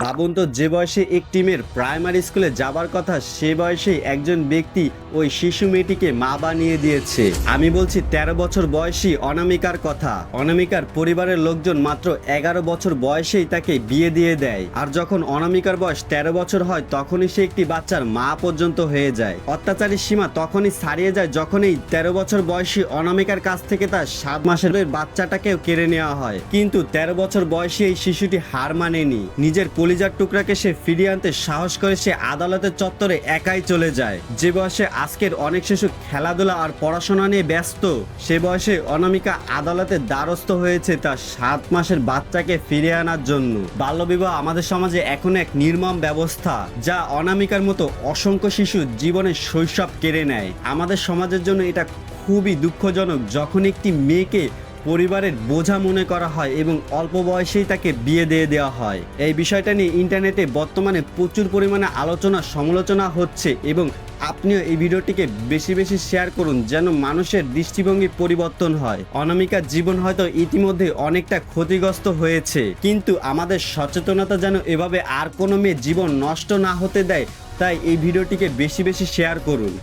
ভাবুন তো, যে বয়সে একটি মেয়ের প্রাইমারি স্কুলে যাবার কথা সে বয়সেই একজন ব্যক্তি ওই শিশু মেয়েটিকে মা বানিয়ে দিয়েছে। আমি বলছি 13 বছর বয়সী অনামিকার কথা। অনামিকার পরিবারের লোকজন মাত্র 11 বছর বয়সেই তাকে বিয়ে দিয়ে দেয়। আর যখন অনামিকার বয়স 13 বছর হয় তখনই সে একটি বাচ্চার মা পর্যন্ত হয়ে যায়। অত্যাচারী সীমা তখনই ছাড়িয়ে যায় যখন এই 13 বছর বয়সী অনামিকার কাছ থেকে তার 7 মাসের বাচ্চাটাকেও কেড়ে নেওয়া হয়। কিন্তু 13 বছর বয়সী এই শিশুটি হার মানেনি। নিজের কলিজার টুকরাকে সে ফিরিয়ে আনতে সাহস করে সে আদালতের চত্বরে একাই চলে যায়। যে বয়সে আজকের অনেক শিশু খেলাধুলা আর পড়াশোনা নিয়ে ব্যস্ত, সে বয়সে অনামিকা আদালতের দ্বারস্থ হয়েছে তার 7 মাসের বাচ্চাকে ফিরিয়ে আনার জন্য। বাল্যবিবাহ আমাদের সমাজে এখন এক নির্মম ব্যবস্থা, যা অনামিকার মতো অসংখ্য শিশু জীবনের শৈশব কেড়ে নেয়। আমাদের সমাজের জন্য এটা খুবই দুঃখজনক যখন একটি মেয়েকে পরিবারের বোঝা মনে করা হয় এবং অল্প বয়সেই তাকে বিয়ে দিয়ে দেওয়া হয়। এই বিষয়টা নিয়ে ইন্টারনেটে বর্তমানে প্রচুর পরিমাণে আলোচনা সমালোচনা হচ্ছে এবং আপনিও এই ভিডিওটিকে বেশি বেশি শেয়ার করুন যেন মানুষের দৃষ্টিভঙ্গি পরিবর্তন হয়। অনামিকার জীবন হয়তো ইতিমধ্যে অনেকটা ক্ষতিগ্রস্ত হয়েছে, কিন্তু আমাদের সচেতনতা যেন এভাবে আর কোনো মেয়ে জীবন নষ্ট না হতে দেয়, তাই এই ভিডিওটিকে বেশি বেশি শেয়ার করুন।